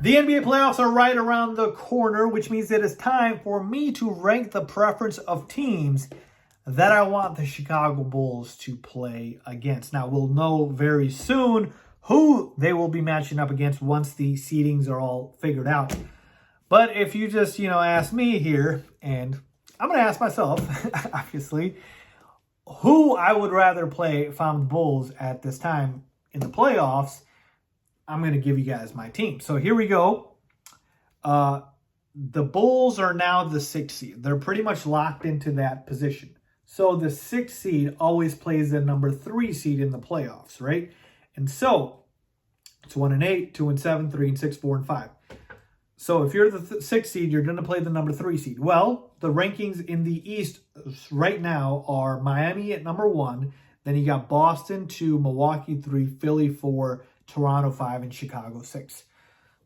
The NBA playoffs are right around the corner, which means it is time for me to rank the preference of teams that I want the Chicago Bulls to play against. Now, we'll know very soon who they will be matching up against once the seedings are all figured out. But if you just, ask me here, and I'm going to ask myself, obviously, who I would rather play if I'm the Bulls at this time in the playoffs, I'm going to give you guys my team. So here we go. The Bulls are now the 6th seed. They're pretty much locked into that position. So the 6th seed always plays the number 3 seed in the playoffs, right? And so it's 1-8, 2-7, 3-6, 4-5. So if you're the 6th seed, you're going to play the number 3 seed. Well, the rankings in the East right now are Miami at number 1. Then you got Boston 2, Milwaukee 3, Philly 4, Toronto 5, and Chicago 6.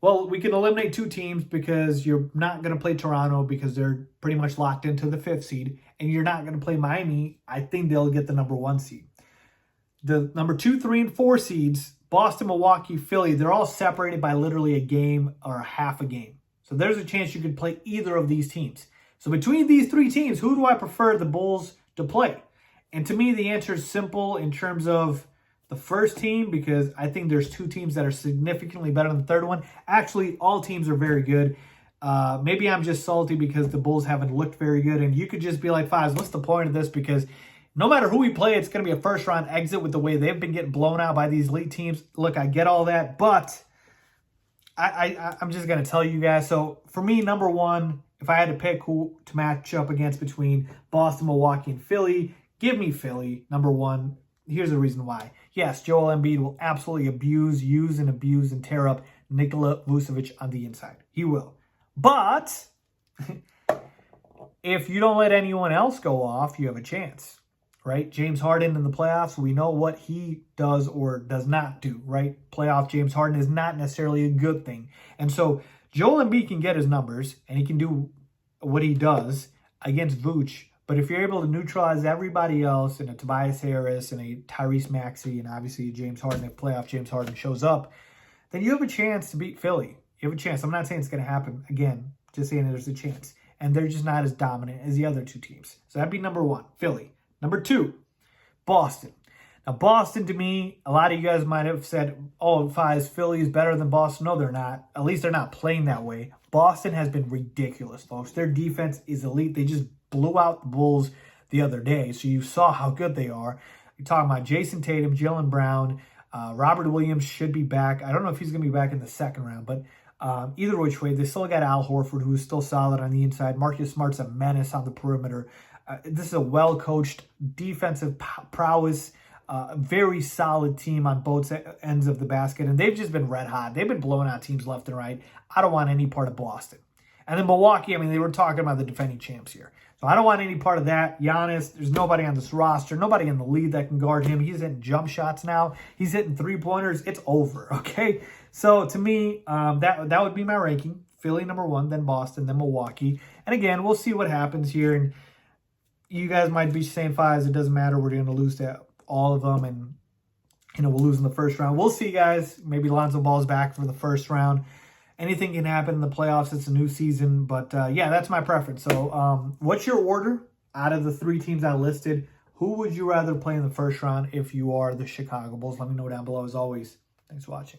Well, we can eliminate 2 teams because you're not going to play Toronto because they're pretty much locked into the 5th seed. And you're not going to play Miami. I think they'll get the number 1 seed. The number 2, 3, and 4 seeds, Boston, Milwaukee, Philly, they're all separated by literally a game or half a game. So there's a chance you could play either of these teams. So between these 3 teams, who do I prefer the Bulls to play? And to me, the answer is simple in terms of the first team, because I think there's 2 teams that are significantly better than the third one. Actually, all teams are very good. Maybe I'm just salty because the Bulls haven't looked very good. And you could just be like, Faiz, what's the point of this? Because no matter who we play, it's going to be a first-round exit with the way they've been getting blown out by these elite teams. Look, I get all that, but I'm just going to tell you guys. So for me, number 1, if I had to pick who to match up against between Boston, Milwaukee, and Philly, give me Philly, number 1. Here's the reason why. Yes, Joel Embiid will absolutely use and tear up Nikola Vucevic on the inside. He will. But if you don't let anyone else go off, you have a chance, right? James Harden in the playoffs, we know what he does or does not do, right? Playoff James Harden is not necessarily a good thing. And so Joel Embiid can get his numbers and he can do what he does against Vooch. But if you're able to neutralize everybody else in a Tobias Harris and a Tyrese Maxey and obviously James Harden, if playoff James Harden shows up, then you have a chance to beat Philly. You have a chance. I'm not saying it's going to happen. Again, just saying there's a chance. And they're just not as dominant as the other 2 teams. So that'd be number 1, Philly. Number 2, Boston. Now, Boston, to me, a lot of you guys might have said, oh, Faiz, Philly is better than Boston. No, they're not. At least they're not playing that way. Boston has been ridiculous, folks. Their defense is elite. They just blew out the Bulls the other day. So you saw how good they are. You're talking about Jason Tatum, Jaylen Brown, Robert Williams should be back. I don't know if he's going to be back in the second round, but either which way, they still got Al Horford, who's still solid on the inside. Marcus Smart's a menace on the perimeter. This is a well-coached defensive prowess, very solid team on both ends of the basket, and they've just been red hot. They've been blowing out teams left and right. I don't want any part of Boston. And then Milwaukee, they were talking about the defending champs here. So I don't want any part of that. Giannis, there's nobody on this roster, nobody in the league that can guard him. He's hitting jump shots now. He's hitting 3-pointers. It's over, okay? So to me, that would be my ranking. Philly number 1, then Boston, then Milwaukee. And again, we'll see what happens here. And you guys might be saying, Faiz, it doesn't matter. We're going to lose to all of them. And, we'll lose in the first round. We'll see, guys. Maybe Lonzo Ball's back for the first round. Anything can happen in the playoffs. It's a new season. But, yeah, that's my preference. So, what's your order out of the 3 teams I listed? Who would you rather play in the first round if you are the Chicago Bulls? Let me know down below as always. Thanks for watching.